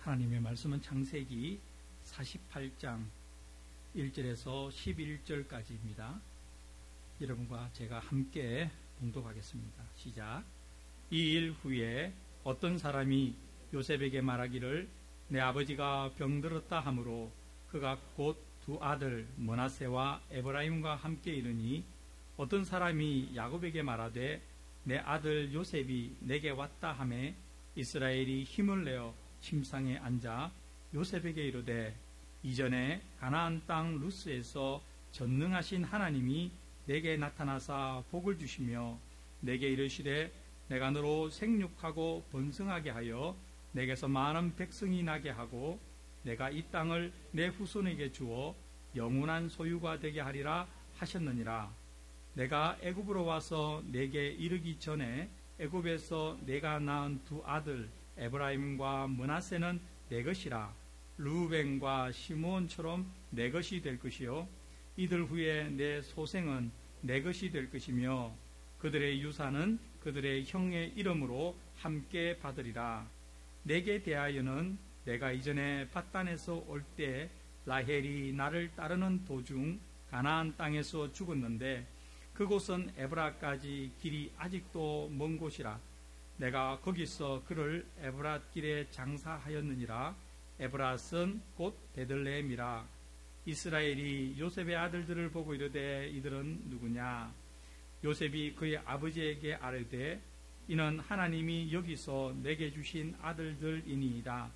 하나님의 말씀은 창세기 48장 1절에서 11절까지입니다. 여러분과 제가 함께 봉독하겠습니다. 시작. 이 일 후에 어떤 사람이 요셉에게 말하기를 내 아버지가 병들었다 하므로 그가 곧 두 아들 므낫세와 에브라임과 함께 이르니 어떤 사람이 야곱에게 말하되 내 아들 요셉이 내게 왔다 하매 이스라엘이 힘을 내어 침상에 앉아 요셉에게 이르되 이전에 가나안 땅 루스에서 전능하신 하나님이 내게 나타나사 복을 주시며 내게 이르시되 내가 너로 생육하고 번성하게 하여 내게서 많은 백성이 나게 하고 내가 이 땅을 내 후손에게 주어 영원한 소유가 되게 하리라 하셨느니라. 내가 애굽으로 와서 내게 이르기 전에 애굽에서 내가 낳은 두 아들 에브라임과 므낫세는 내 것이라. 르우벤과 시므온처럼 내 것이 될 것이요 이들 후에 내 소생은 내 것이 될 것이며 그들의 유산은 그들의 형의 이름으로 함께 받으리라. 내게 대하여는 내가 이전에 밧단에서 올 때 라헬이 나를 따르는 도중 가나안 땅에서 죽었는데 그곳은 에브라까지 길이 아직도 먼 곳이라. 내가 거기서 그를 에브랏 길에 장사하였느니라. 에브랏은 곧 베들레헴이라. 이스라엘이 요셉의 아들들을 보고 이르되 이들은 누구냐? 요셉이 그의 아버지에게 아뢰되 이는 하나님이 여기서 내게 주신 아들들이니이다.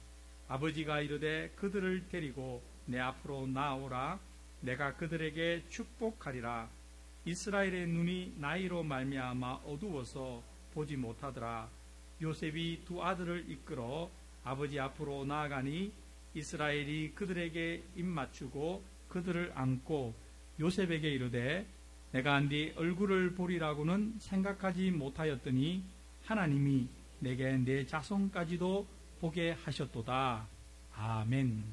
아버지가 이르되 그들을 데리고 내 앞으로 나오라. 내가 그들에게 축복하리라. 이스라엘의 눈이 나이로 말미암아 어두워서 보지 못하더라. 요셉이 두 아들을 이끌어 아버지 앞으로 나아가니 이스라엘이 그들에게 입맞추고 그들을 안고 요셉에게 이르되 내가 네 얼굴을 보리라고는 생각하지 못하였더니 하나님이 내게 내 자손까지도 보게 하셨도다. 아멘.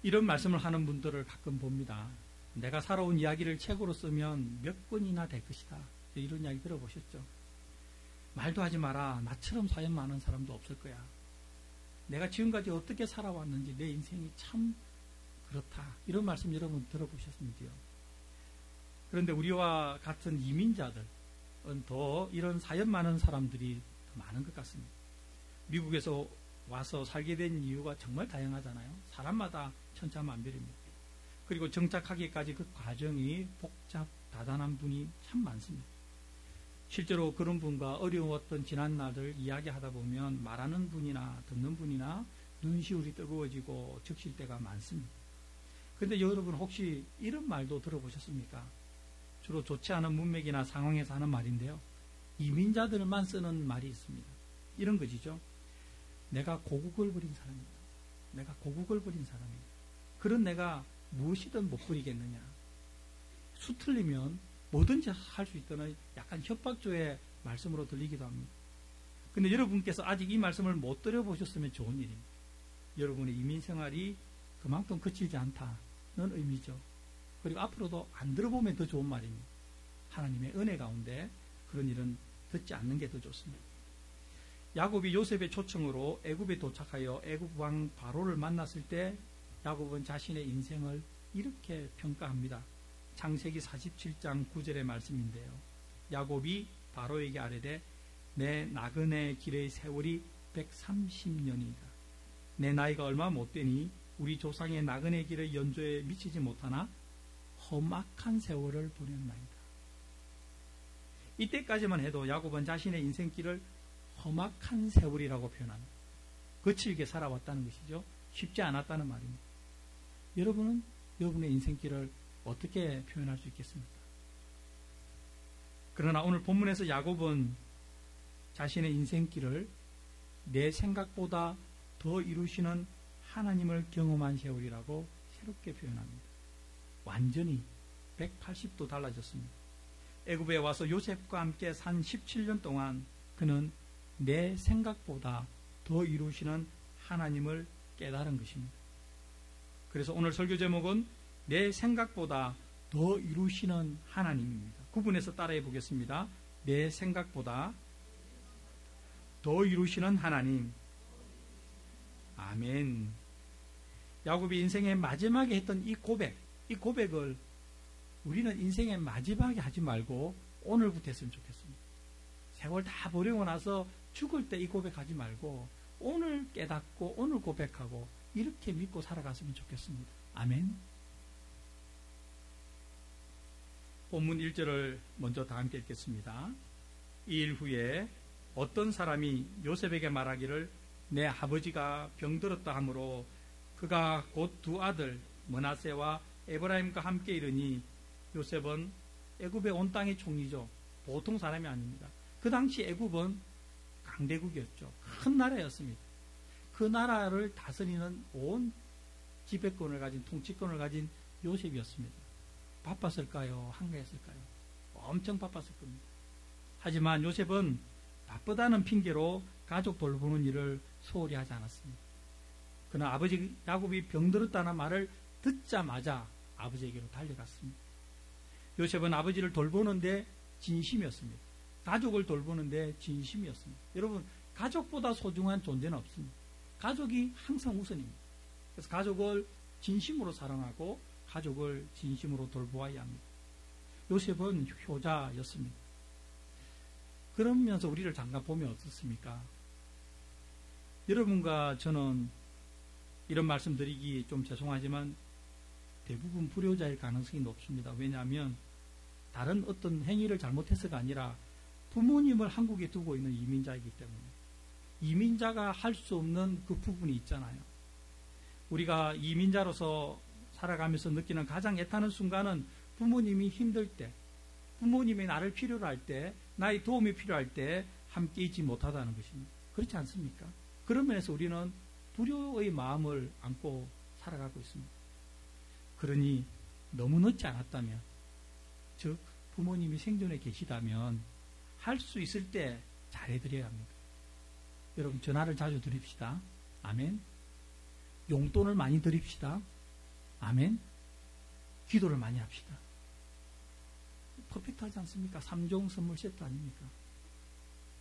이런 말씀을 하는 분들을 가끔 봅니다. 내가 살아온 이야기를 책으로 쓰면 몇 권이나 될 것이다. 이런 이야기 들어보셨죠? 말도 하지 마라. 나처럼 사연 많은 사람도 없을 거야. 내가 지금까지 어떻게 살아왔는지 내 인생이 참 그렇다. 이런 말씀 여러분 들어보셨습니까? 그런데 우리와 같은 이민자들은 더 이런 사연 많은 사람들이 더 많은 것 같습니다. 미국에서 와서 살게 된 이유가 정말 다양하잖아요. 사람마다 천차만별입니다. 그리고 정착하기까지 그 과정이 복잡, 다단한 분이 참 많습니다. 실제로 그런 분과 어려웠던 지난 날을 이야기하다 보면 말하는 분이나 듣는 분이나 눈시울이 뜨거워지고 적실 때가 많습니다. 그런데 여러분 혹시 이런 말도 들어보셨습니까? 주로 좋지 않은 문맥이나 상황에서 하는 말인데요. 이민자들만 쓰는 말이 있습니다. 이런 것이죠. 내가 고국을 버린 사람이다. 내가 고국을 버린 사람이다. 그런 내가 무엇이든 못 버리겠느냐. 수틀리면 뭐든지 할 수 있다는 약간 협박조의 말씀으로 들리기도 합니다. 그런데 여러분께서 아직 이 말씀을 못 들어보셨으면 좋은 일입니다. 여러분의 이민 생활이 그만큼 거칠지 않다는 의미죠. 그리고 앞으로도 안 들어보면 더 좋은 말입니다. 하나님의 은혜 가운데 그런 일은 듣지 않는 게 더 좋습니다. 야곱이 요셉의 초청으로 애굽에 도착하여 애굽 왕 바로를 만났을 때 야곱은 자신의 인생을 이렇게 평가합니다. 창세기 47장 9절의 말씀인데요. 야곱이 바로에게 아뢰되 내 나그네 길의 세월이 130년이다. 내 나이가 얼마 못 되니 우리 조상의 나그네 길의 연조에 미치지 못하나 험악한 세월을 보냈나이다. 이때까지만 해도 야곱은 자신의 인생길을 험악한 세월이라고 표현합니다. 거칠게 살아왔다는 것이죠. 쉽지 않았다는 말입니다. 여러분은 여러분의 인생길을 어떻게 표현할 수 있겠습니까? 그러나 오늘 본문에서 야곱은 자신의 인생길을 내 생각보다 더 이루시는 하나님을 경험한 세월이라고 새롭게 표현합니다. 완전히 180도 달라졌습니다. 애굽에 와서 요셉과 함께 산 17년 동안 그는 내 생각보다 더 이루시는 하나님을 깨달은 것입니다. 그래서 오늘 설교 제목은 내 생각보다 더 이루시는 하나님입니다. 구분해서 따라해 보겠습니다. 내 생각보다 더 이루시는 하나님. 아멘. 야곱이 인생의 마지막에 했던 이 고백을 우리는 인생의 마지막에 하지 말고 오늘부터 했으면 좋겠습니다. 세월 다 버리고 나서 죽을 때 이 고백하지 말고 오늘 깨닫고 오늘 고백하고 이렇게 믿고 살아갔으면 좋겠습니다. 아멘. 본문 1절을 먼저 다 함께 읽겠습니다. 이 일 후에 어떤 사람이 요셉에게 말하기를 내 아버지가 병들었다 하므로 그가 곧 두 아들 므낫세와 에브라임과 함께 이르니 요셉은 애굽의 온 땅의 총리죠. 보통 사람이 아닙니다. 그 당시 애굽은 강대국이었죠. 큰 나라였습니다. 그 나라를 다스리는 온 지배권을 가진 통치권을 가진 요셉이었습니다. 바빴을까요? 한가했을까요? 엄청 바빴을 겁니다. 하지만 요셉은 바쁘다는 핑계로 가족 돌보는 일을 소홀히 하지 않았습니다. 그러나 아버지 야곱이 병들었다는 말을 듣자마자 아버지에게로 달려갔습니다. 요셉은 아버지를 돌보는데 진심이었습니다. 가족을 돌보는데 진심이었습니다. 여러분, 가족보다 소중한 존재는 없습니다. 가족이 항상 우선입니다. 그래서 가족을 진심으로 사랑하고 가족을 진심으로 돌보아야 합니다. 요셉은 효자였습니다. 그러면서 우리를 잠깐 보면 어떻습니까? 여러분과 저는 이런 말씀 드리기 좀 죄송하지만 대부분 불효자일 가능성이 높습니다. 왜냐하면 다른 어떤 행위를 잘못해서가 아니라 부모님을 한국에 두고 있는 이민자이기 때문에 이민자가 할 수 없는 그 부분이 있잖아요. 우리가 이민자로서 살아가면서 느끼는 가장 애타는 순간은 부모님이 힘들 때, 부모님이 나를 필요로 할 때, 나의 도움이 필요할 때 함께 있지 못하다는 것입니다. 그렇지 않습니까? 그런 면에서 우리는 불효의 마음을 안고 살아가고 있습니다. 그러니 너무 늦지 않았다면, 즉 부모님이 생존해 계시다면 할 수 있을 때 잘해드려야 합니다. 여러분, 전화를 자주 드립시다. 아멘. 용돈을 많이 드립시다. 아멘. 기도를 많이 합시다. 퍼펙트하지 않습니까? 3종 선물 세트 아닙니까?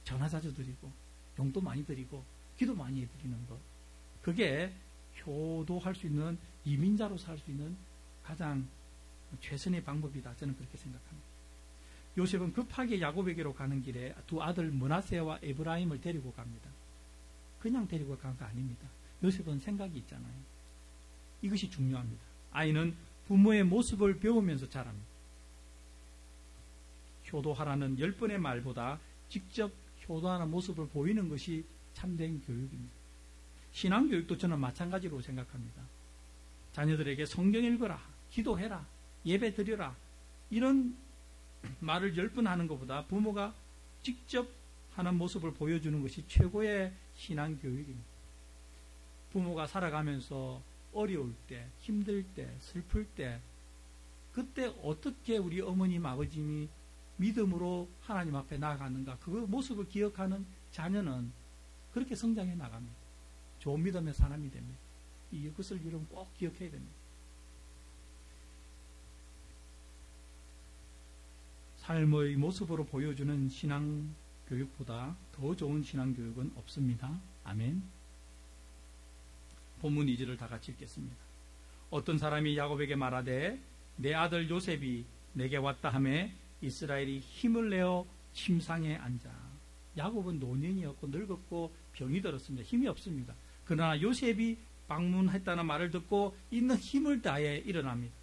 전화 자주 드리고 용돈 많이 드리고 기도 많이 해드리는 것, 그게 효도할 수 있는, 이민자로서 할 수 있는 가장 최선의 방법이다. 저는 그렇게 생각합니다. 요셉은 급하게 야곱에게로 가는 길에 두 아들 므낫세와 에브라임을 데리고 갑니다. 그냥 데리고 간 거 아닙니다. 요셉은 생각이 있잖아요. 이것이 중요합니다. 아이는 부모의 모습을 배우면서 자랍니다. 효도하라는 10번의 말보다 직접 효도하는 모습을 보이는 것이 참된 교육입니다. 신앙교육도 저는 마찬가지로 생각합니다. 자녀들에게 성경 읽어라, 기도해라, 예배 드려라, 이런 말을 10번 하는 것보다 부모가 직접 하는 모습을 보여주는 것이 최고의 신앙교육입니다. 부모가 살아가면서 어려울 때, 힘들 때, 슬플 때, 그때 어떻게 우리 어머님, 아버님이 믿음으로 하나님 앞에 나아가는가, 그 모습을 기억하는 자녀는 그렇게 성장해 나갑니다. 좋은 믿음의 사람이 됩니다. 이것을 여러분 꼭 기억해야 됩니다. 삶의 모습으로 보여주는 신앙교육보다 더 좋은 신앙교육은 없습니다. 아멘. 본문 2절을 다 같이 읽겠습니다. 어떤 사람이 야곱에게 말하되 내 아들 요셉이 내게 왔다 하매 이스라엘이 힘을 내어 침상에 앉아. 야곱은 노년이었고 늙었고 병이 들었습니다. 힘이 없습니다. 그러나 요셉이 방문했다는 말을 듣고 있는 힘을 다해 일어납니다.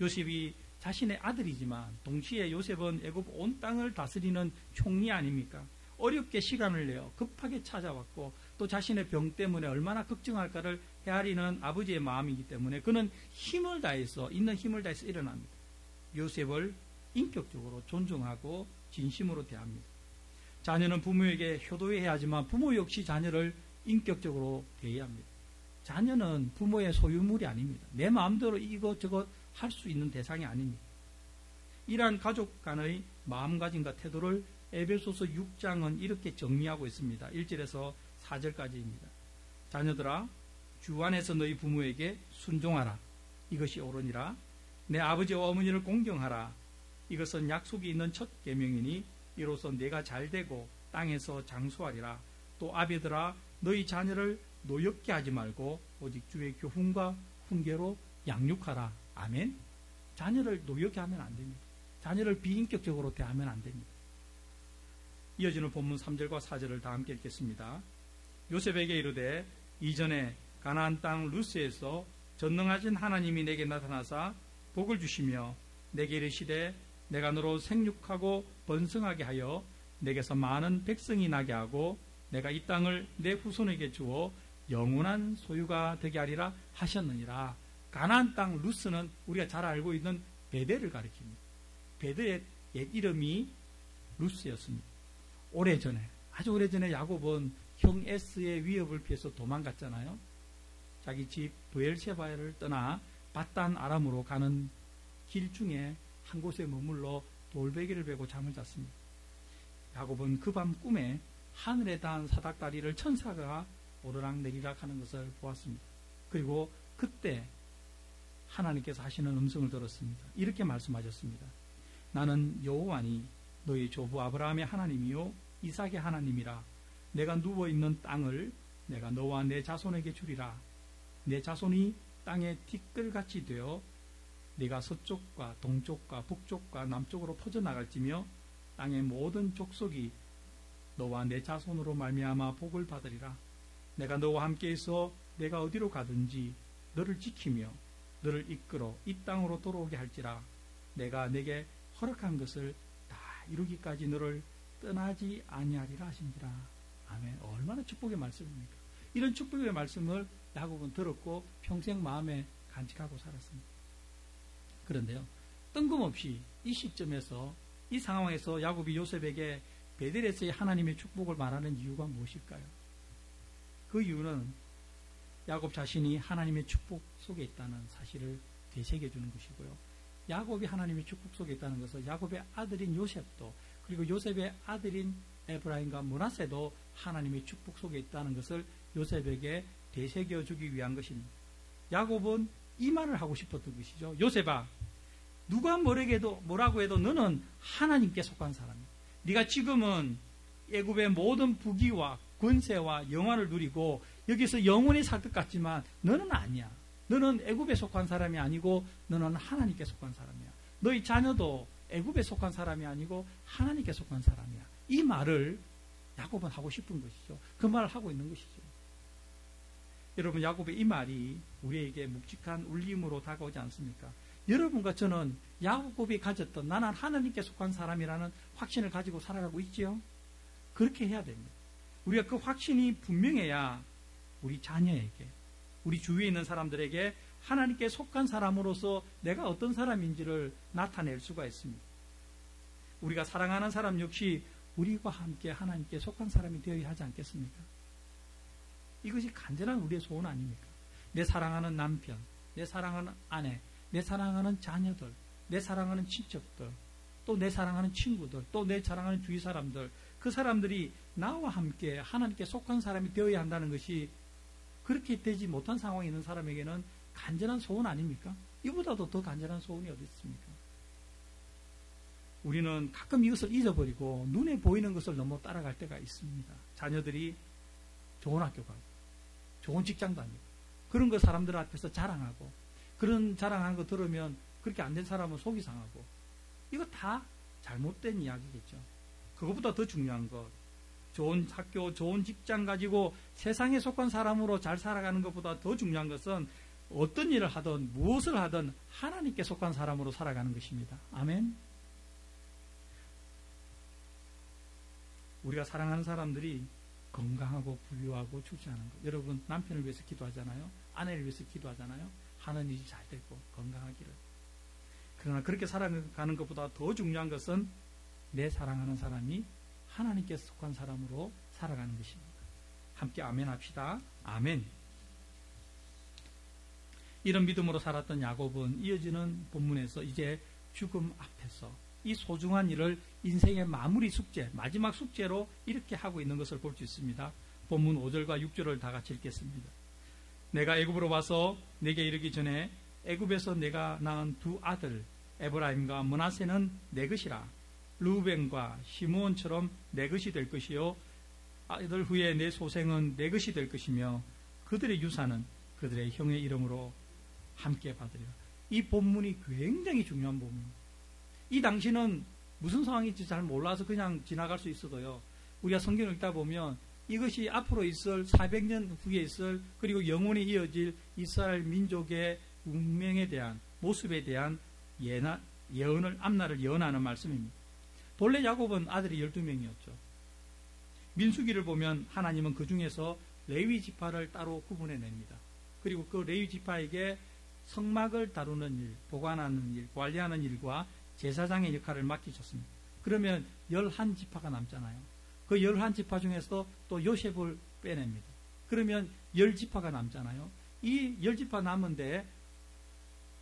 요셉이 자신의 아들이지만 동시에 요셉은 애굽 온 땅을 다스리는 총리 아닙니까? 어렵게 시간을 내어 급하게 찾아왔고 또 자신의 병 때문에 얼마나 걱정할까를 헤아리는 아버지의 마음이기 때문에 그는 힘을 다해서, 있는 힘을 다해서 일어납니다. 요셉을 인격적으로 존중하고 진심으로 대합니다. 자녀는 부모에게 효도해야 하지만 부모 역시 자녀를 인격적으로 대해야 합니다. 자녀는 부모의 소유물이 아닙니다. 내 마음대로 이것저것 할 수 있는 대상이 아닙니다. 이러한 가족 간의 마음가짐과 태도를 에베소서 6장은 이렇게 정리하고 있습니다. 1절에서 4절까지입니다. 자녀들아, 주 안에서 너희 부모에게 순종하라. 이것이 옳으니라. 내 아버지와 어머니를 공경하라. 이것은 약속이 있는 첫 계명이니 이로써 내가 잘되고 땅에서 장수하리라. 또 아비들아, 너희 자녀를 노엽게 하지 말고 오직 주의 교훈과 훈계로 양육하라. 아멘. 자녀를 노엽게 하면 안 됩니다. 자녀를 비인격적으로 대하면 안 됩니다. 이어지는 본문 3절과 4절을 다 함께 읽겠습니다. 요셉에게 이르되 이전에 가나안 땅 루스에서 전능하신 하나님이 내게 나타나사 복을 주시며 내게 이르시되 내가 너로 생육하고 번성하게 하여 내게서 많은 백성이 나게 하고 내가 이 땅을 내 후손에게 주어 영원한 소유가 되게 하리라 하셨느니라. 가나안 땅 루스는 우리가 잘 알고 있는 베델을 가리킵니다. 베델의 옛 이름이 루스였습니다. 오래전에, 아주 오래전에 야곱은 형 에스의 위협을 피해서 도망갔잖아요. 자기 집 브엘셰바를 떠나 바단 아람으로 가는 길 중에 한 곳에 머물러 돌베개를 베고 잠을 잤습니다. 야곱은 그 밤 꿈에 하늘에 닿은 사닥다리를 천사가 오르락 내리락 하는 것을 보았습니다. 그리고 그때 하나님께서 하시는 음성을 들었습니다. 이렇게 말씀하셨습니다. 나는 여호와니 너희 조부 아브라함의 하나님이요 이삭의 하나님이라. 내가 누워있는 땅을 내가 너와 내 자손에게 주리라. 내 자손이 땅의 티끌같이 되어 네가 서쪽과 동쪽과 북쪽과 남쪽으로 퍼져나갈지며 땅의 모든 족속이 너와 내 자손으로 말미암아 복을 받으리라. 내가 너와 함께 있어 내가 어디로 가든지 너를 지키며 너를 이끌어 이 땅으로 돌아오게 할지라. 내가 내게 허락한 것을 다 이루기까지 너를 떠나지 아니하리라 하신지라. 아멘. 얼마나 축복의 말씀입니까? 이런 축복의 말씀을 야곱은 들었고 평생 마음에 간직하고 살았습니다. 그런데요, 뜬금없이 이 시점에서, 이 상황에서 야곱이 요셉에게 베델에서의 하나님의 축복을 말하는 이유가 무엇일까요? 그 이유는 야곱 자신이 하나님의 축복 속에 있다는 사실을 되새겨주는 것이고요. 야곱이 하나님의 축복 속에 있다는 것은 야곱의 아들인 요셉도, 그리고 요셉의 아들인 에브라임과 므낫세도 하나님의 축복 속에 있다는 것을 요셉에게 되새겨주기 위한 것입니다. 야곱은 이 말을 하고 싶었던 것이죠. 요셉아, 누가 뭐라고 해도 너는 하나님께 속한 사람이야. 네가 지금은 애굽의 모든 부귀와 권세와 영화를 누리고 여기서 영원히 살 것 같지만 너는 아니야. 너는 애굽에 속한 사람이 아니고 너는 하나님께 속한 사람이야. 너희 자녀도 애굽에 속한 사람이 아니고 하나님께 속한 사람이야. 이 말을 야곱은 하고 싶은 것이죠. 그 말을 하고 있는 것이죠. 여러분, 야곱의 이 말이 우리에게 묵직한 울림으로 다가오지 않습니까? 여러분과 저는 야곱이 가졌던 나는 하나님께 속한 사람이라는 확신을 가지고 살아가고 있지요. 그렇게 해야 됩니다. 우리가 그 확신이 분명해야 우리 자녀에게, 우리 주위에 있는 사람들에게 하나님께 속한 사람으로서 내가 어떤 사람인지를 나타낼 수가 있습니다. 우리가 사랑하는 사람 역시 우리와 함께 하나님께 속한 사람이 되어야 하지 않겠습니까? 이것이 간절한 우리의 소원 아닙니까? 내 사랑하는 남편, 내 사랑하는 아내, 내 사랑하는 자녀들, 내 사랑하는 친척들, 또 내 사랑하는 친구들, 또 내 사랑하는 주위 사람들, 그 사람들이 나와 함께 하나님께 속한 사람이 되어야 한다는 것이 그렇게 되지 못한 상황에 있는 사람에게는 간절한 소원 아닙니까? 이보다도 더 간절한 소원이 어디 있습니까? 우리는 가끔 이것을 잊어버리고 눈에 보이는 것을 너무 따라갈 때가 있습니다. 자녀들이 좋은 학교 가고 좋은 직장 다니고 그런 거 사람들 앞에서 자랑하고, 그런 자랑하는 거 들으면 그렇게 안 된 사람은 속이 상하고, 이거 다 잘못된 이야기겠죠. 그것보다 더 중요한 것, 좋은 학교, 좋은 직장 가지고 세상에 속한 사람으로 잘 살아가는 것보다 더 중요한 것은 어떤 일을 하든 무엇을 하든 하나님께 속한 사람으로 살아가는 것입니다. 아멘. 우리가 사랑하는 사람들이 건강하고 부유하고 출세하는 것. 여러분, 남편을 위해서 기도하잖아요. 아내를 위해서 기도하잖아요. 하는 일이 잘 되고 건강하기를. 그러나 그렇게 살아가는 것보다 더 중요한 것은 내 사랑하는 사람이 하나님께 속한 사람으로 살아가는 것입니다. 함께 아멘 합시다. 아멘. 이런 믿음으로 살았던 야곱은 이어지는 본문에서 이제 죽음 앞에서 이 소중한 일을 인생의 마무리 숙제, 마지막 숙제로 이렇게 하고 있는 것을 볼 수 있습니다. 본문 5절과 6절을 다 같이 읽겠습니다. 내가 애굽으로 와서 내게 이르기 전에 애굽에서 내가 낳은 두 아들 에브라임과 므낫세는 내 것이라. 르우벤과 시므온처럼 내 것이 될 것이요 아들 후에 내 소생은 내 것이 될 것이며 그들의 유산은 그들의 형의 이름으로 함께 받으리라. 이 본문이 굉장히 중요한 본문입니다. 이 당시는 무슨 상황인지 잘 몰라서 그냥 지나갈 수 있어도요, 우리가 성경을 읽다 보면 이것이 앞으로 있을 400년 후에 있을, 그리고 영원히 이어질 이스라엘 민족의 운명에 대한, 모습에 대한 예언을, 앞날을 예언하는 말씀입니다. 본래 야곱은 아들이 12명이었죠. 민수기를 보면 하나님은 그 중에서 레위 지파를 따로 구분해냅니다. 그리고 그 레위 지파에게 성막을 다루는 일, 보관하는 일, 관리하는 일과 제사장의 역할을 맡기셨습니다. 그러면 11지파가 남잖아요. 그 11지파 중에서 또 요셉을 빼냅니다. 그러면 10지파가 남잖아요. 이 10지파 남은데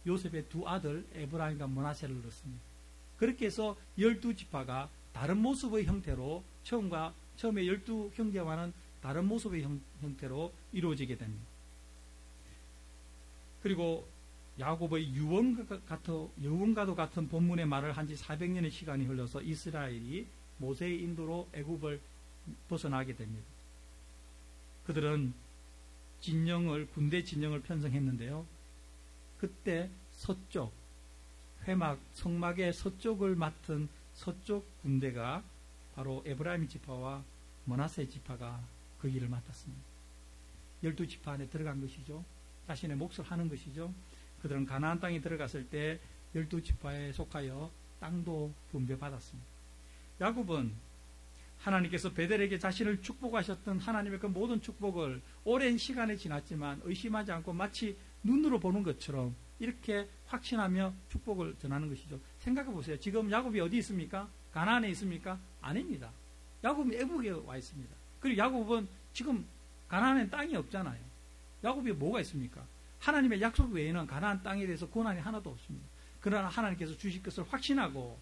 요셉의 두 아들 에브라임과 므낫세를 넣습니다. 그렇게 해서 12지파가 다른 모습의 형태로 처음에 12형제와는 다른 모습의 형태로 이루어지게 됩니다. 그리고 야곱의 유언과도 같은 본문의 말을 한 지 400년의 시간이 흘러서 이스라엘이 모세의 인도로 애굽을 벗어나게 됩니다. 그들은 군대 진영을 편성했는데요. 그때 서쪽, 성막의 서쪽을 맡은 서쪽 군대가 바로 에브라임 지파와 므낫세 지파가 그 일을 맡았습니다. 12지파 안에 들어간 것이죠. 자신의 몫을 하는 것이죠. 그들은 가나안 땅에 들어갔을 때 12지파에 속하여 땅도 분배받았습니다. 야곱은 하나님께서 베델에게 자신을 축복하셨던 하나님의 그 모든 축복을 오랜 시간이 지났지만 의심하지 않고 마치 눈으로 보는 것처럼 이렇게 확신하며 축복을 전하는 것이죠. 생각해 보세요. 지금 야곱이 어디 있습니까? 가나안에 있습니까? 아닙니다. 야곱이 애국에 와 있습니다. 그리고 야곱은 지금 가나안에 땅이 없잖아요. 야곱이 뭐가 있습니까? 하나님의 약속 외에는 가나안 땅에 대해서 권한이 하나도 없습니다. 그러나 하나님께서 주실 것을 확신하고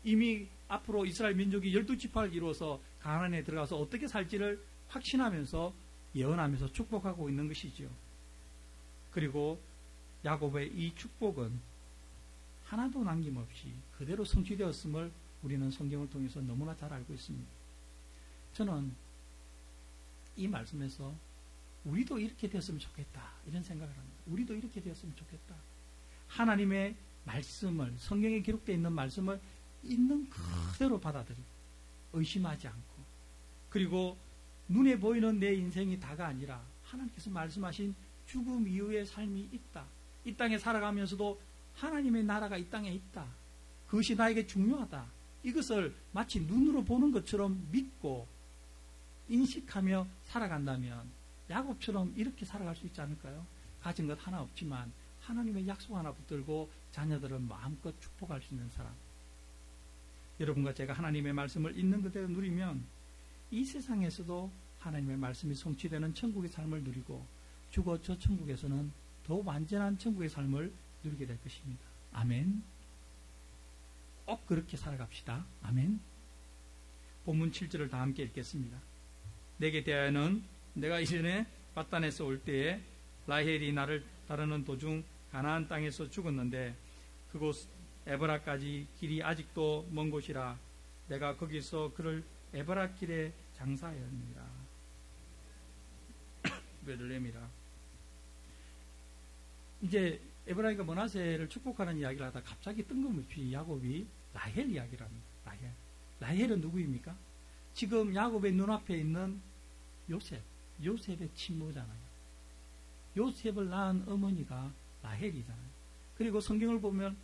이미 앞으로 이스라엘 민족이 12지파를 이루어서 가나안에 들어가서 어떻게 살지를 확신하면서 예언하면서 축복하고 있는 것이지요. 그리고 야곱의 이 축복은 하나도 남김없이 그대로 성취되었음을 우리는 성경을 통해서 너무나 잘 알고 있습니다. 저는 이 말씀에서 우리도 이렇게 되었으면 좋겠다 이런 생각을 합니다. 우리도 이렇게 되었으면 좋겠다. 하나님의 말씀을, 성경에 기록되어 있는 말씀을 있는 그대로 받아들이고 의심하지 않고, 그리고 눈에 보이는 내 인생이 다가 아니라 하나님께서 말씀하신 죽음 이후의 삶이 있다. 이 땅에 살아가면서도 하나님의 나라가 이 땅에 있다. 그것이 나에게 중요하다. 이것을 마치 눈으로 보는 것처럼 믿고 인식하며 살아간다면 야곱처럼 이렇게 살아갈 수 있지 않을까요? 가진 것 하나 없지만 하나님의 약속 하나 붙들고 자녀들을 마음껏 축복할 수 있는 사람. 여러분과 제가 하나님의 말씀을 있는 그대로 누리면 이 세상에서도 하나님의 말씀이 성취되는 천국의 삶을 누리고 죽어 저 천국에서는 더 완전한 천국의 삶을 누리게 될 것입니다. 아멘. 꼭 그렇게 살아갑시다. 아멘. 본문 7절을 다 함께 읽겠습니다. 내게 대하여는 내가 이전에 바단에서 올 때에 라헬이 나를 따르는 도중 가나안 땅에서 죽었는데 그곳 에브라까지 길이 아직도 먼 곳이라 내가 거기서 그를 에브라 길에 장사하였느니라. 베들레헴이라. 이제 에브라임과 므낫세를 축복하는 이야기를 하다 갑자기 뜬금없이 야곱이 라헬 이야기를 합니다. 라헬은 누구입니까? 지금 야곱의 눈앞에 있는 요셉의 친모잖아요. 요셉을 낳은 어머니가 라헬이잖아요. 그리고 성경을 보면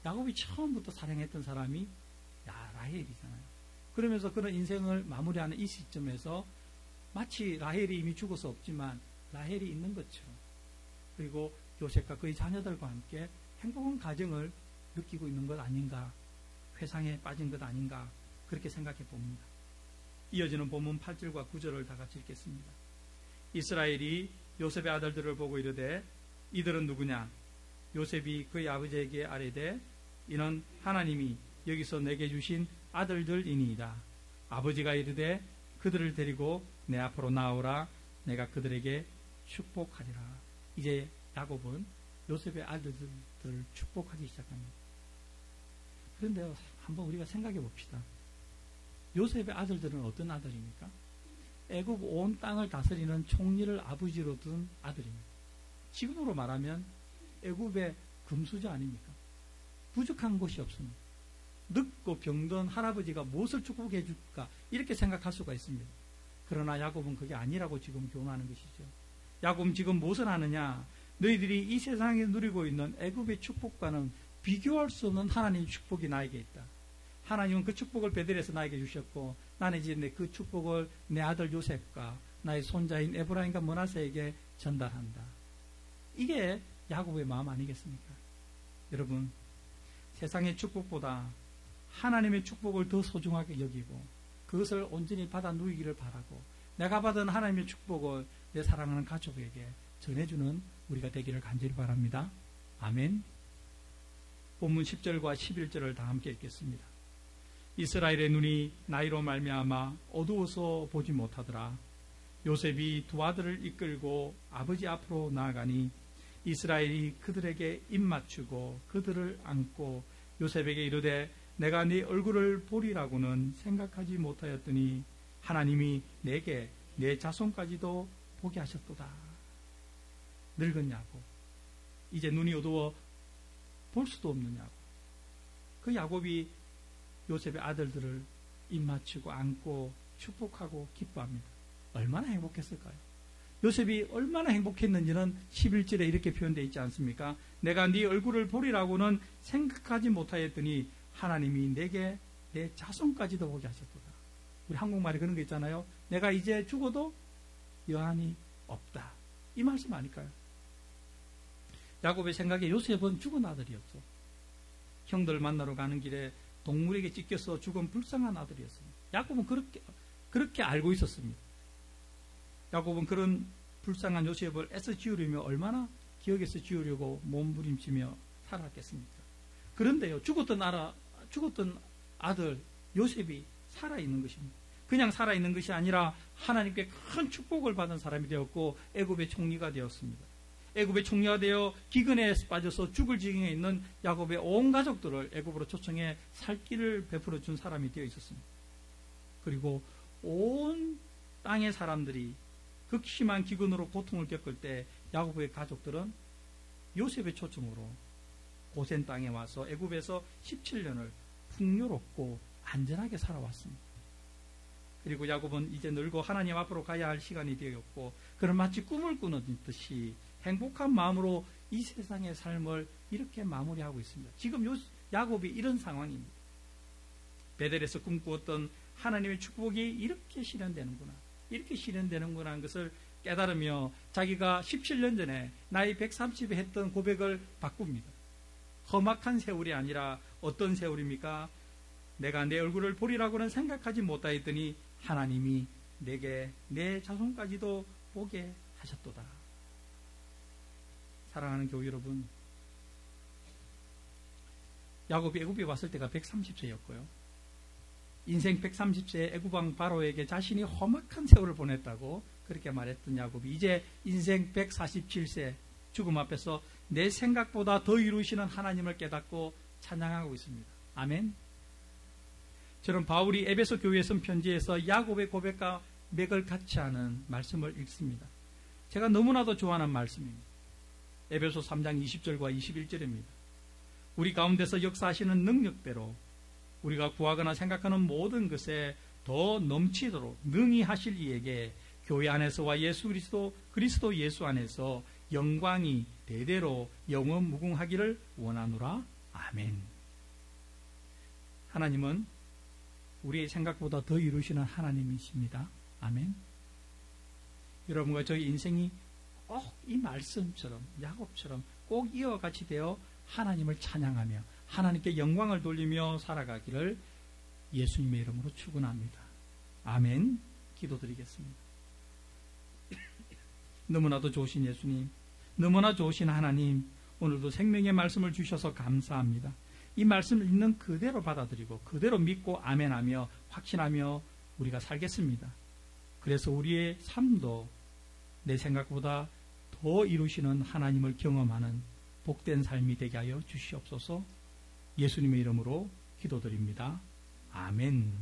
야곱이 처음부터 사랑했던 사람이 라헬이잖아요. 그러면서 그런 인생을 마무리하는 이 시점에서 마치 라헬이 이미 죽어서 없지만 라헬이 있는 것처럼, 그리고 요셉과 그의 자녀들과 함께 행복한 가정을 느끼고 있는 것 아닌가, 회상에 빠진 것 아닌가, 그렇게 생각해 봅니다. 이어지는 본문 8절과 9절을 다 같이 읽겠습니다. 이스라엘이 요셉의 아들들을 보고 이르되 이들은 누구냐? 요셉이 그의 아버지에게 아뢰되 이는 하나님이 여기서 내게 주신 아들들이니이다. 아버지가 이르되 그들을 데리고 내 앞으로 나오라. 내가 그들에게 축복하리라. 이제 야곱은 요셉의 아들들을 축복하기 시작합니다. 그런데 한번 우리가 생각해 봅시다. 요셉의 아들들은 어떤 아들입니까? 애굽 온 땅을 다스리는 총리를 아버지로 둔 아들입니다. 지금으로 말하면 애굽의 금수저 아닙니까? 부족한 곳이 없습니다. 늙고 병든 할아버지가 무엇을 축복해 줄까 이렇게 생각할 수가 있습니다. 그러나 야곱은 그게 아니라고 지금 교훈하는 것이죠. 야곱은 지금 무엇을 하느냐? 너희들이 이 세상에 누리고 있는 애굽의 축복과는 비교할 수 없는 하나님의 축복이 나에게 있다. 하나님은 그 축복을 베들에서 나에게 주셨고 나는 이제 그 축복을 내 아들 요셉과 나의 손자인 에브라임과 므낫세에게 전달한다. 이게 야곱의 마음 아니겠습니까? 여러분, 세상의 축복보다 하나님의 축복을 더 소중하게 여기고 그것을 온전히 받아 누리기를 바라고 내가 받은 하나님의 축복을 내 사랑하는 가족에게 전해주는 우리가 되기를 간절히 바랍니다. 아멘. 본문 10절과 11절을 다 함께 읽겠습니다. 이스라엘의 눈이 나이로 말미암아 어두워서 보지 못하더라. 요셉이 두 아들을 이끌고 아버지 앞으로 나아가니 이스라엘이 그들에게 입맞추고 그들을 안고 요셉에게 이르되 내가 네 얼굴을 보리라고는 생각하지 못하였더니 하나님이 내게 내 자손까지도 보게 하셨도다. 늙었냐고, 이제 눈이 어두워 볼 수도 없느냐고. 그 야곱이 요셉의 아들들을 입맞추고 안고 축복하고 기뻐합니다. 얼마나 행복했을까요? 요셉이 얼마나 행복했는지는 11절에 이렇게 표현되어 있지 않습니까? 내가 네 얼굴을 보리라고는 생각하지 못하였더니 하나님이 내게 내 자손까지도 보게 하셨도다. 우리 한국말에 그런 거 있잖아요. 내가 이제 죽어도 여한이 없다. 이 말씀 아닐까요? 야곱의 생각에 요셉은 죽은 아들이었죠. 형들 만나러 가는 길에 동물에게 찢겨서 죽은 불쌍한 아들이었습니다. 야곱은 그렇게 알고 있었습니다. 야곱은 그런 불쌍한 요셉을 애써 지우려며 얼마나 기억에서 지우려고 몸부림치며 살았겠습니까? 그런데요, 죽었던 아들 요셉이 살아있는 것입니다. 그냥 살아있는 것이 아니라 하나님께 큰 축복을 받은 사람이 되었고 애굽의 총리가 되었습니다. 애굽의 총리가 되어 기근에 빠져서 죽을 지경에 있는 야곱의 온 가족들을 애굽으로 초청해 살 길을 베풀어 준 사람이 되어 있었습니다. 그리고 온 땅의 사람들이 극심한 기근으로 고통을 겪을 때 야곱의 가족들은 요셉의 초청으로 고센 땅에 와서 애굽에서 17년을 풍요롭고 안전하게 살아왔습니다. 그리고 야곱은 이제 늙어 하나님 앞으로 가야 할 시간이 되었고 그는 마치 꿈을 꾸는 듯이 행복한 마음으로 이 세상의 삶을 이렇게 마무리하고 있습니다. 지금 야곱이 이런 상황입니다. 베델에서 꿈꾸었던 하나님의 축복이 이렇게 실현되는구나, 이렇게 실현되는구나 하는 것을 깨달으며 자기가 17년 전에 나이 130에 했던 고백을 바꿉니다. 험악한 세월이 아니라 어떤 세월입니까? 내가 내 얼굴을 보리라고는 생각하지 못하였더니 하나님이 내게 내 자손까지도 보게 하셨도다. 사랑하는 교우 여러분, 야곱이 애굽에 왔을 때가 130세였고요. 인생 130세에 애굽왕 바로에게 자신이 험악한 세월을 보냈다고 그렇게 말했던 야곱이 이제 인생 147세 죽음 앞에서 내 생각보다 더 이루시는 하나님을 깨닫고 찬양하고 있습니다. 아멘. 저는 바울이 에베소 교회에 쓴 편지에서 야곱의 고백과 맥을 같이 하는 말씀을 읽습니다. 제가 너무나도 좋아하는 말씀입니다. 에베소 3장 20절과 21절입니다. 우리 가운데서 역사하시는 능력대로 우리가 구하거나 생각하는 모든 것에 더 넘치도록 능히 하실 이에게 교회 안에서와 그리스도 예수 안에서 영광이 대대로 영원 무궁하기를 원하노라. 아멘. 하나님은 우리의 생각보다 더 이루시는 하나님이십니다. 아멘. 여러분과 저희 인생이 꼭 이 말씀처럼 야곱처럼 꼭 이와 같이 되어 하나님을 찬양하며 하나님께 영광을 돌리며 살아가기를 예수님의 이름으로 축원합니다. 아멘. 기도드리겠습니다. 너무나도 좋으신 예수님, 너무나 좋으신 하나님, 오늘도 생명의 말씀을 주셔서 감사합니다. 이 말씀을 있는 그대로 받아들이고 그대로 믿고 아멘하며 확신하며 우리가 살겠습니다. 그래서 우리의 삶도 내 생각보다 더 이루시는 하나님을 경험하는 복된 삶이 되게 하여 주시옵소서. 예수님의 이름으로 기도드립니다. 아멘.